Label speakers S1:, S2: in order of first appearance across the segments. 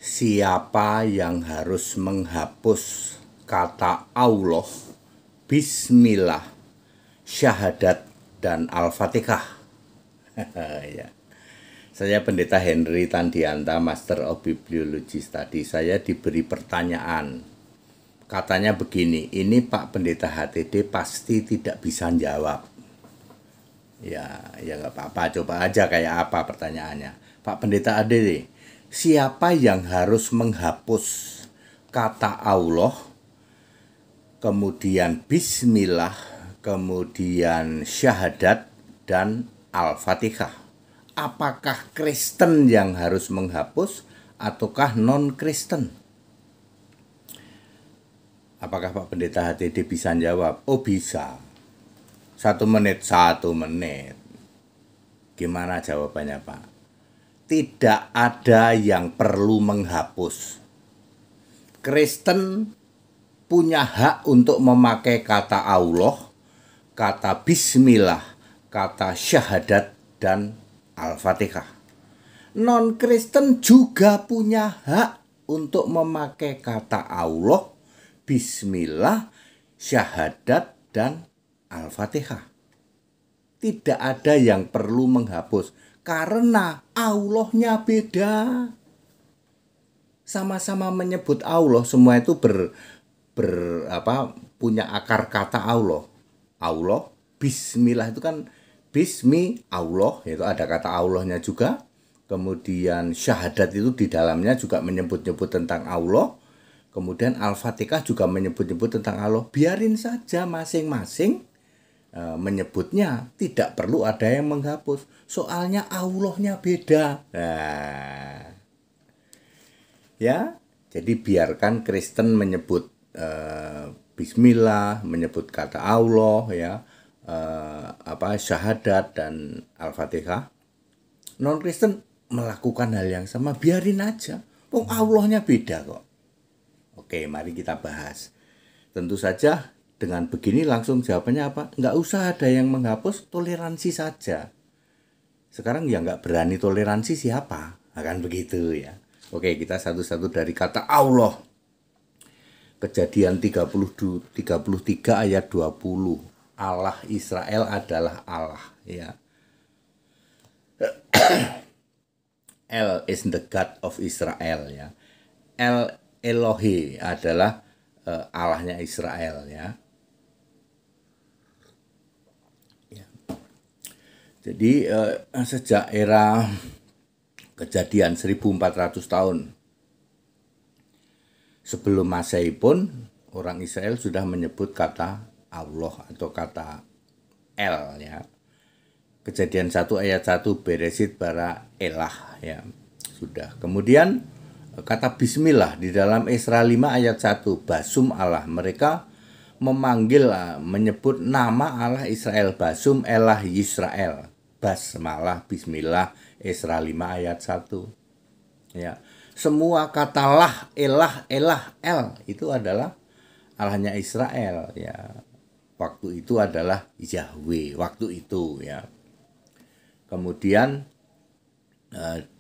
S1: Siapa yang harus menghapus kata Allah, Bismillah, syahadat, dan Al-Fatihah? Ya. Saya Pendeta Henry Tandianta, Master of Bibliology Study. Saya diberi pertanyaan. Katanya begini, ini Pak Pendeta HTD pasti tidak bisa jawab. Ya nggak apa-apa, coba aja kayak apa pertanyaannya. Pak Pendeta HTD, siapa yang harus menghapus kata Allah, kemudian Bismillah, kemudian syahadat, dan Al-Fatihah? Apakah Kristen yang harus menghapus ataukah non-Kristen? Apakah Pak Pendeta HTD bisa jawab? Oh bisa. 1 menit. Gimana jawabannya Pak? Tidak ada yang perlu menghapus. Kristen punya hak untuk memakai kata Allah, kata Bismillah, kata syahadat, dan Al-Fatihah. Non-Kristen juga punya hak untuk memakai kata Allah, Bismillah, syahadat, dan Al-Fatihah. Tidak ada yang perlu menghapus karena Allahnya beda. Sama-sama menyebut Allah, semua itu punya akar kata Allah. Allah, Bismillah itu kan Bismi Allah, yaitu ada kata Allahnya juga. Kemudian syahadat itu di dalamnya juga menyebut-nyebut tentang Allah. Kemudian Al-Fatihah juga menyebut-nyebut tentang Allah. Biarin saja masing-masing menyebutnya, tidak perlu ada yang menghapus. Soalnya Allahnya beda. Nah, ya, jadi biarkan Kristen menyebut Bismillah, menyebut kata Allah, ya, syahadat dan Al-Fatihah. Non-Kristen melakukan hal yang sama, biarin aja. Allahnya beda kok. Oke, mari kita bahas. Tentu saja dengan begini langsung jawabannya apa? Nggak usah ada yang menghapus, toleransi saja. Sekarang yang nggak berani toleransi siapa? Akan begitu ya. Oke, kita satu-satu dari kata Allah. Kejadian 33 ayat 20. Allah Israel adalah Allah, ya. El is the God of Israel, ya. El Elohe adalah Allahnya Israel, ya. Jadi sejak era kejadian 1400 tahun sebelum Masehi pun orang Israel sudah menyebut kata Allah atau kata El, ya. Kejadian 1 ayat 1 Beresit bara elah, ya. Sudah. Kemudian kata Bismillah di dalam Esra 5 ayat 1 Basum Allah. Mereka memanggil, menyebut nama Allah Israel, Basum Elah Yisrael. Basmalah, Bismillah, Esra 5 ayat 1. Ya. Semua kata lah, elah, el itu adalah Allahnya Israel, ya. Waktu itu adalah Yahweh, waktu itu, ya. Kemudian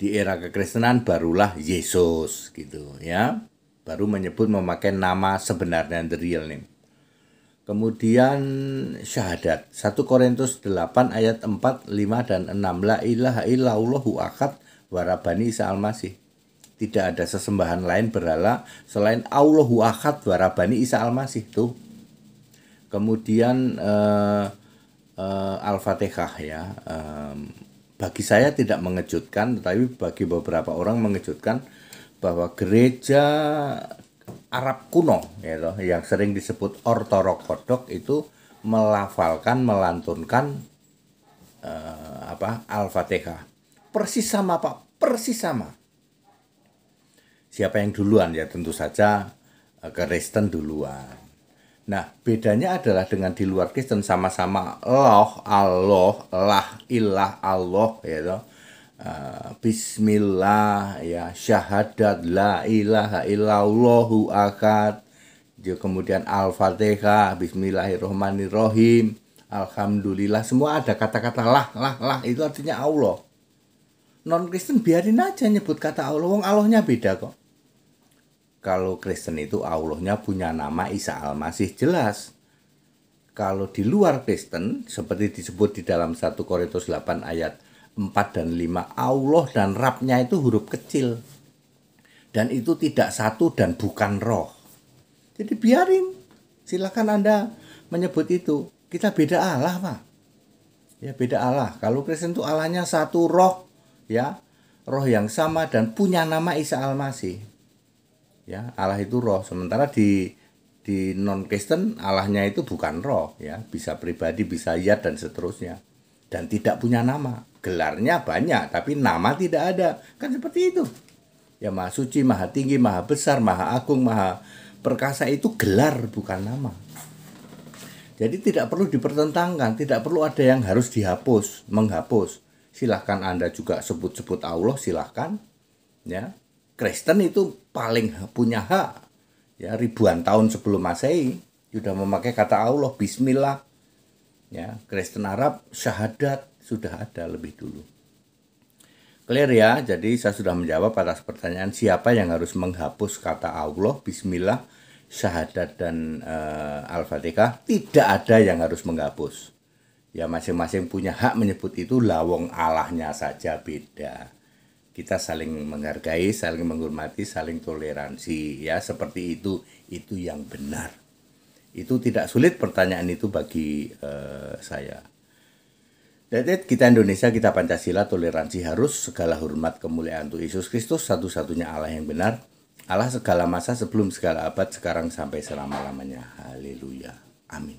S1: di era kekristenan barulah Yesus, gitu, ya. Baru menyebut memakai nama sebenarnya, the real name. Kemudian syahadat 1 Korintus 8 ayat 4, 5, dan 6. La ilaha illallahul ahad wa rabbani Isa al-Masih. Tidak ada sesembahan lain berhala selain Allahu ahad wa rabbani Isa al-Masih, tuh. Kemudian Al-Fatihah, ya. Bagi saya tidak mengejutkan, tetapi bagi beberapa orang mengejutkan bahwa gereja Arab kuno, gitu, yang sering disebut ortodok itu melafalkan, melantunkan Al-Fatihah. Persis sama Pak, persis sama. Siapa yang duluan? Ya tentu saja Kristen duluan. Nah, bedanya adalah dengan di luar Kristen sama-sama Allah, lah, ilah, Allah, gitu. Bismillah, ya, syahadat, la ilaha illallahu akad, kemudian Al-Fatihah, Bismillahirrohmanirrohim, Alhamdulillah, semua ada kata-kata lah, itu artinya Allah. Non-Kristen biarin aja nyebut kata Allah, wong Allahnya beda kok. kalau Kristen itu Allahnya punya nama Isa Al-Masih, jelas. Kalau di luar Kristen, seperti disebut di dalam 1 Korintus 8 ayat 4 dan 5, Allah dan Rabnya itu huruf kecil. Dan itu tidak satu dan bukan roh. Jadi biarin, silakan Anda menyebut itu. Kita beda Allah, Pak. Ya, beda Allah. Kalau Kristen itu Allahnya satu roh, ya, roh yang sama dan punya nama Isa Al-Masih. Ya, Allah itu roh. Sementara di non Kristen Allahnya itu bukan roh, ya, bisa pribadi, bisa zat dan seterusnya, dan tidak punya nama. Gelarnya banyak tapi nama tidak ada, kan seperti itu ya. Maha suci, maha tinggi, maha besar, maha agung, maha perkasa itu gelar, bukan nama. Jadi tidak perlu dipertentangkan, tidak perlu ada yang harus dihapus, menghapus. Silahkan Anda juga sebut-sebut Allah, silahkan, ya. Kristen itu paling punya hak. Ya, ribuan tahun sebelum Masehi sudah memakai kata Allah, Bismillah. Ya, Kristen Arab syahadat sudah ada lebih dulu. Clear ya? Jadi saya sudah menjawab atas pertanyaan siapa yang harus menghapus kata Allah, Bismillah, syahadat dan Al-Fatihah. Tidak ada yang harus menghapus. Ya, masing-masing punya hak menyebut itu, lawong Allahnya saja beda. Kita saling menghargai, saling menghormati, saling toleransi, ya, seperti itu yang benar. Itu tidak sulit pertanyaan itu bagi saya. Jadi kita Indonesia, kita Pancasila, toleransi harus, segala hormat kemuliaan untuk Yesus Kristus, satu-satunya Allah yang benar, Allah segala masa, sebelum segala abad, sekarang sampai selama-lamanya. Haleluya. Amin.